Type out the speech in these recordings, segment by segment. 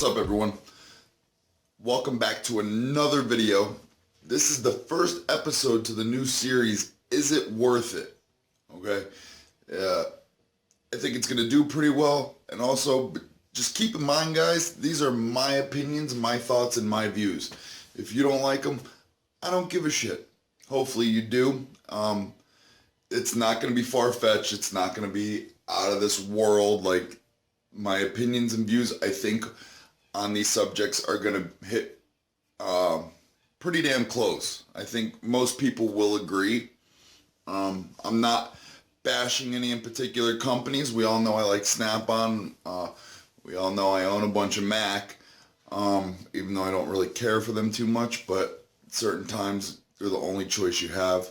What's up, everyone? Welcome back to another video. This is the first episode to the new series, Is It Worth It? Okay, I think it's gonna do pretty well, and also just keep in mind, guys, these are my opinions, my thoughts, and my views. If you don't like them, I don't give a shit. Hopefully you do. It's not gonna be far-fetched. It's not gonna be out of this world. Like, my opinions and views, I think, on these subjects are gonna hit pretty damn close. I think most people will agree. I'm not bashing any in particular companies. We all know I like Snap-on. We all know I own a bunch of Mac, even though I don't really care for them too much, but certain times they're the only choice you have.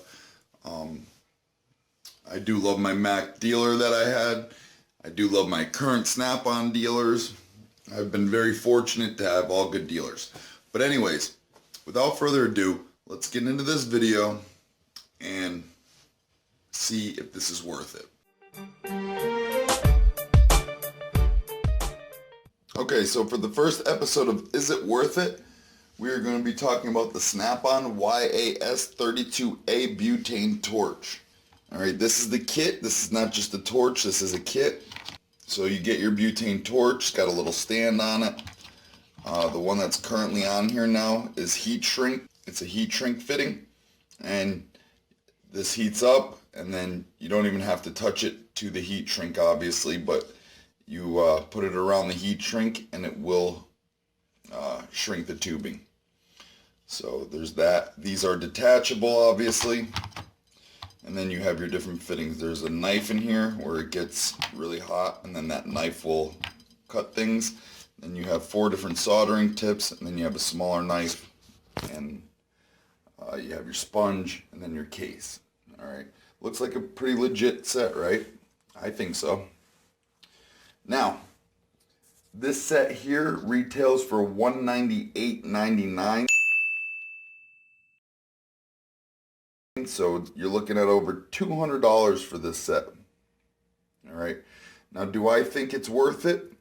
I do love my Mac dealer that I had. I do love my current Snap-on dealers. I've been very fortunate to have all good dealers. But anyways, without further ado, let's get into this video and see if this is worth it. Okay, so for the first episode of Is It Worth It, we are going to be talking about the Snap-on YAS32A butane torch. Alright, this is the kit. This is not just a torch, this is a kit. So you get your butane torch, it's got a little stand on it. The one that's currently on here now is heat shrink. It's a heat shrink fitting, and this heats up, and then you don't even have to touch it to the heat shrink, obviously, but you put it around the heat shrink and it will shrink the tubing. So there's that. These are detachable, obviously. And then you have your different fittings. There's a knife in here where it gets really hot, and then that knife will cut things. Then you have 4 different soldering tips, and then you have a smaller knife, and you have your sponge, and then your case. Alright, looks like a pretty legit set, right? I think so. Now, this set here retails for $198.99. So you're looking at over $200 for this set. Alright, now do I think it's worth it?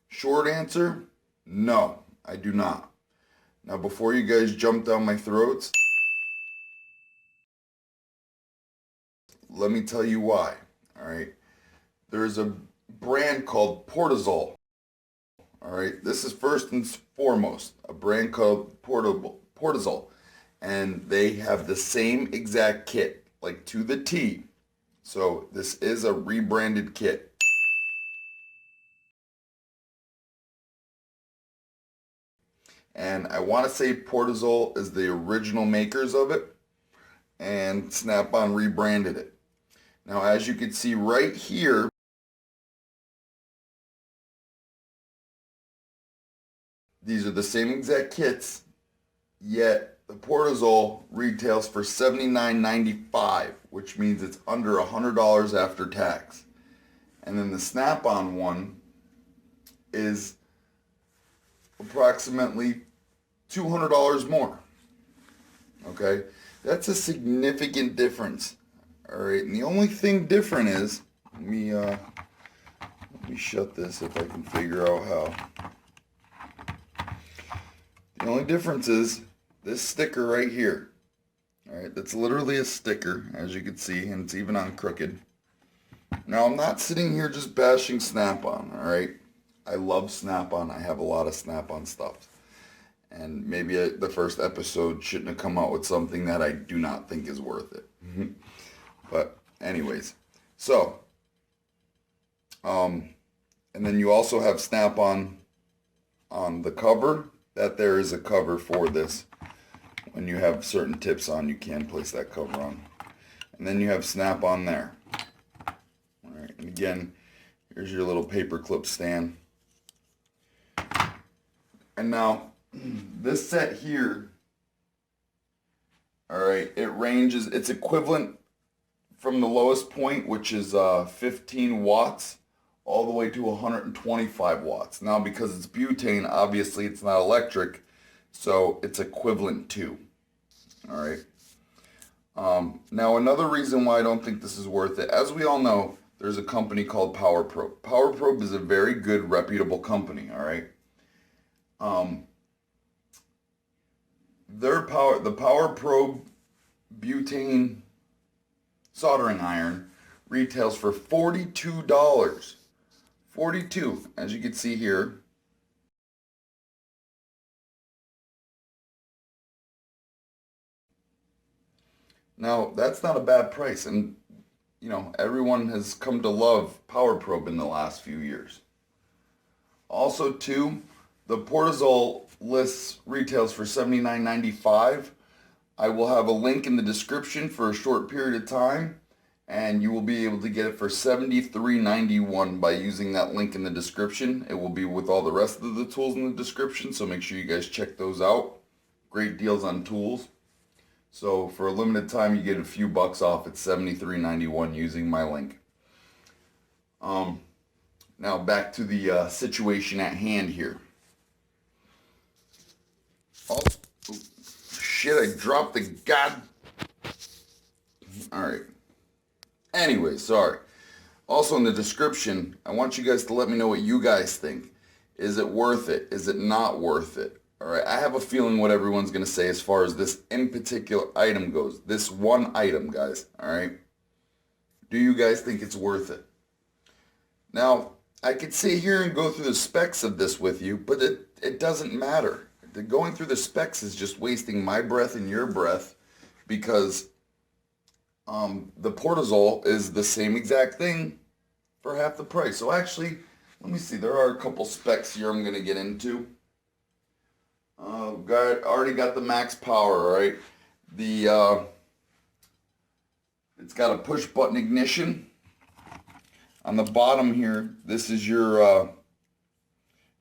Short answer, no, I do not. Now before you guys jump down my throats, let me tell you why. Alright, there's a brand called PORTASOL. Alright, this is first and foremost a brand called PORTASOL. And they have the same exact kit, like to the T. So this is a rebranded kit. And I want to say PORTASOL is the original makers of it, and Snap-on rebranded it. Now, as you can see right here, these are the same exact kits, yet the PORTASOL retails for $79.95, which means it's under $100 after tax. And then the Snap-on one is approximately $200 more. Okay, that's a significant difference. Alright, and the only thing different is, let me shut this if I can figure out how. The only difference is this sticker right here. Alright, that's literally a sticker, as you can see, and it's even on crooked. Now, I'm not sitting here just bashing Snap-on, alright? I love Snap-on. I have a lot of Snap-on stuff. And maybe the first episode shouldn't have come out with something that I do not think is worth it. But anyways, so, and then you also have Snap-on on the cover. That there is a cover for this. When you have certain tips on, you can place that cover on. And then you have Snap-on there. Alright, and again, here's your little paper clip stand. And now, this set here, alright, it ranges, it's equivalent from the lowest point, which is 15 watts, all the way to 125 watts. Now, because it's butane, obviously it's not electric, so it's equivalent to. Alright. Now, another reason why I don't think this is worth it, as we all know, there's a company called PowerProbe. PowerProbe is a very good, reputable company, alright? The Power Probe butane soldering iron retails for $42. 42, as you can see here. Now, that's not a bad price, and you know, everyone has come to love Power Probe in the last few years. Also, too, the PORTASOL lists retails for $79.95. I will have a link in the description for a short period of time, and you will be able to get it for $73.91 by using that link in the description. It will be with all the rest of the tools in the description, so make sure you guys check those out. Great deals on tools. So for a limited time, you get a few bucks off at $73.91 using my link. Now back to the situation at hand here. Oh, shit, I dropped the Alright. Anyway, sorry. Also in the description, I want you guys to let me know what you guys think. Is it worth it? Is it not worth it? Alright, I have a feeling what everyone's going to say as far as this in particular item goes. This one item, guys. Alright? Do you guys think it's worth it? Now, I could sit here and go through the specs of this with you, but it doesn't matter. Going through the specs is just wasting my breath and your breath, because the PORTASOL is the same exact thing for half the price. So actually, let me see. There are a couple specs here I'm going to get into. Already got the max power, right? It's got a push button ignition. On the bottom here, this is your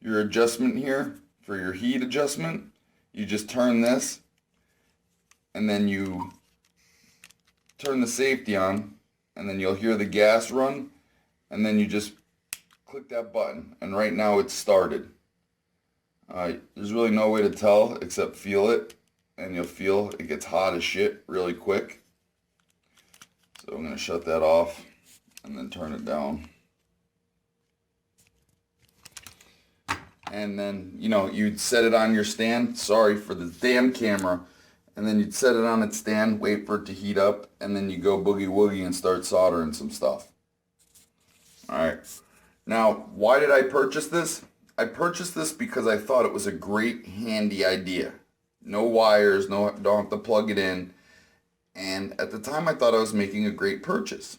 adjustment here for your heat adjustment. You just turn this, and then you turn the safety on, and then you'll hear the gas run, and then you just click that button, and right now it's started. There's really no way to tell except feel it, and you'll feel it gets hot as shit really quick. So I'm going to shut that off and then turn it down. And then, you know, you'd set it on your stand. Sorry for the damn camera. And then you'd set it on its stand, wait for it to heat up, and then you go boogie woogie and start soldering some stuff. Alright. Now, why did I purchase this? I purchased this because I thought it was a great, handy idea. No wires, don't have to plug it in. And at the time, I thought I was making a great purchase.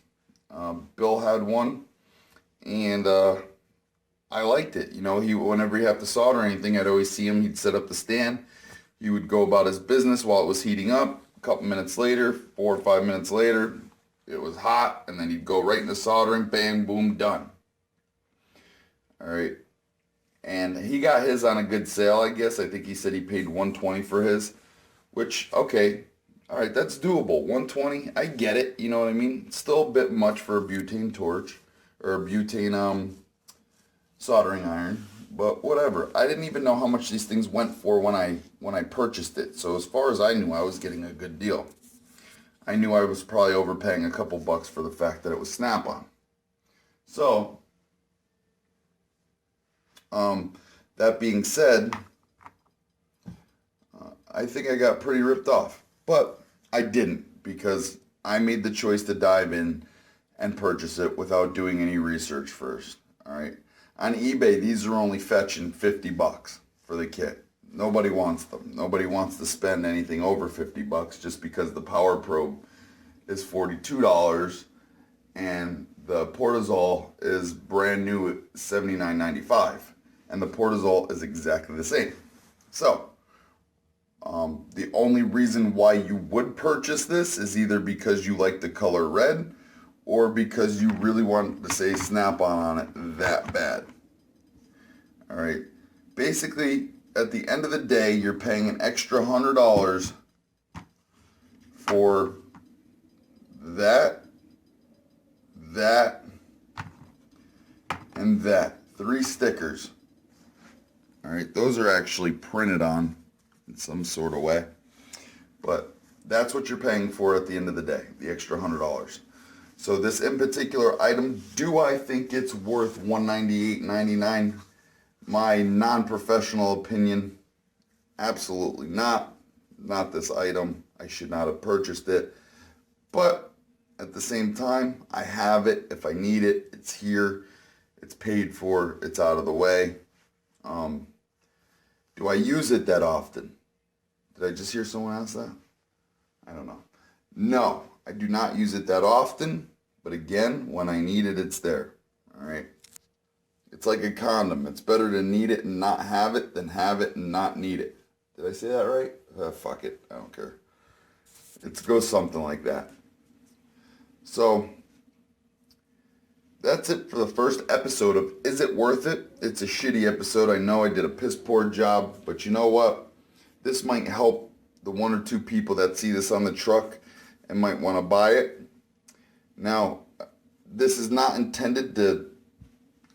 Bill had one, and I liked it. You know, whenever he had to solder anything, I'd always see him. He'd set up the stand. He would go about his business while it was heating up. A couple minutes later, 4 or 5 minutes later, it was hot, and then he'd go right into soldering. Bang, boom, done. All right. And he got his on a good sale, I guess. I think he said he paid $120 for his, which, okay. All right, that's doable. $120, I get it. You know what I mean? It's still a bit much for a butane torch or a butane soldering iron, but whatever. I didn't even know how much these things went for when I purchased it. So as far as I knew, I was getting a good deal. I knew I was probably overpaying a couple bucks for the fact that it was Snap-on. So that being said, I think I got pretty ripped off, but I didn't, because I made the choice to dive in and purchase it without doing any research first. All right. On eBay, these are only fetching 50 bucks for the kit. Nobody wants them. Nobody wants to spend anything over 50 bucks just because the Power Probe is $42 and the PORTASOL is brand new at $79.95. And the PORTASOL is exactly the same. So, the only reason why you would purchase this is either because you like the color red or because you really want to say Snap-on on it that bad. Alright, basically, at the end of the day, you're paying an extra $100 for that, and that. 3 stickers. Alright, those are actually printed on in some sort of way. But that's what you're paying for at the end of the day, the extra $100. So this in particular item, do I think it's worth $198.99? my non-professional opinion, absolutely not. Not this item. I should not have purchased it. But at the same time, I have it. If I need it, it's here. It's paid for. It's out of the way. Do I use it that often? Did I just hear someone ask that? I don't know. No, I do not use it that often. But again, when I need it, it's there. All right. It's like a condom. It's better to need it and not have it than have it and not need it. Did I say that right? Fuck it. I don't care. It goes something like that. So that's it for the first episode of Is It Worth It? It's a shitty episode. I know I did a piss poor job, but you know what? This might help the one or two people that see this on the truck and might want to buy it. Now, this is not intended to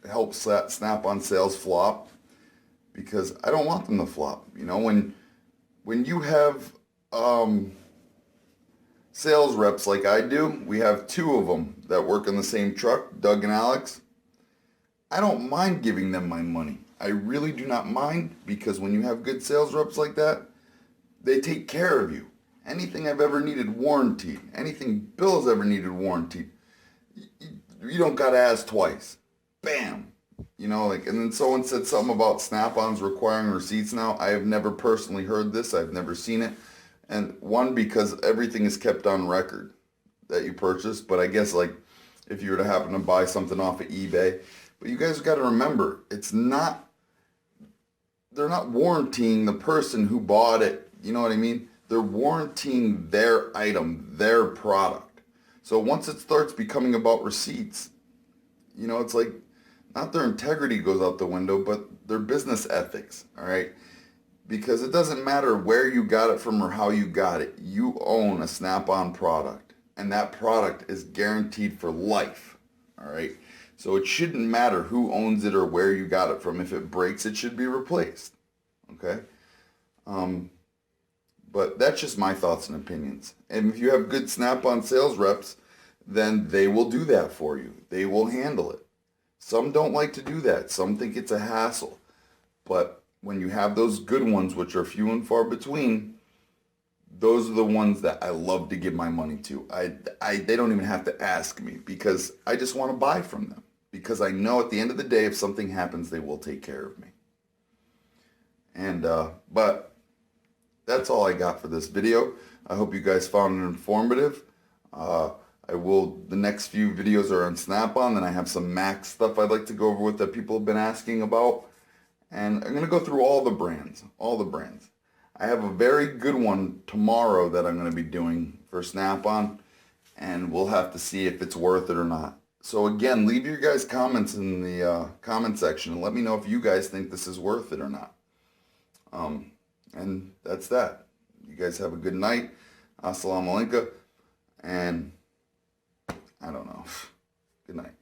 help Snap-on sales flop, because I don't want them to flop. You know, when you have sales reps like I do, we have two of them that work on the same truck, Doug and Alex. I don't mind giving them my money. I really do not mind, because when you have good sales reps like that, they take care of you. Anything I've ever needed warranted, anything Bill's ever needed warranted, you don't gotta ask twice. Bam. You know, like, and then someone said something about Snap-ons requiring receipts now. I have never personally heard this. I've never seen it. And one, because everything is kept on record that you purchased. But I guess, like, if you were to happen to buy something off of eBay. But you guys got to remember, they're not warranting the person who bought it. You know what I mean? They're warranting their item, their product. So once it starts becoming about receipts, you know, it's like, not their integrity goes out the window, but their business ethics, all right? Because it doesn't matter where you got it from or how you got it. You own a Snap-on product, and that product is guaranteed for life, all right? So it shouldn't matter who owns it or where you got it from. If it breaks, it should be replaced, okay? But that's just my thoughts and opinions. And if you have good Snap-on sales reps, then they will do that for you. They will handle it. Some don't like to do that. Some think it's a hassle. But when you have those good ones, which are few and far between, those are the ones that I love to give my money to. They don't even have to ask me, because I just want to buy from them. Because I know at the end of the day, if something happens, they will take care of me. And, but that's all I got for this video. I hope you guys found it informative. The next few videos are on Snap-on, then I have some Mac stuff I'd like to go over with that people have been asking about. And I'm going to go through all the brands. I have a very good one tomorrow that I'm going to be doing for Snap-on, and we'll have to see if it's worth it or not. So again, leave your guys' comments in the comment section and let me know if you guys think this is worth it or not. And that's that. You guys have a good night. Assalamu alaikum. And I don't know. Good night.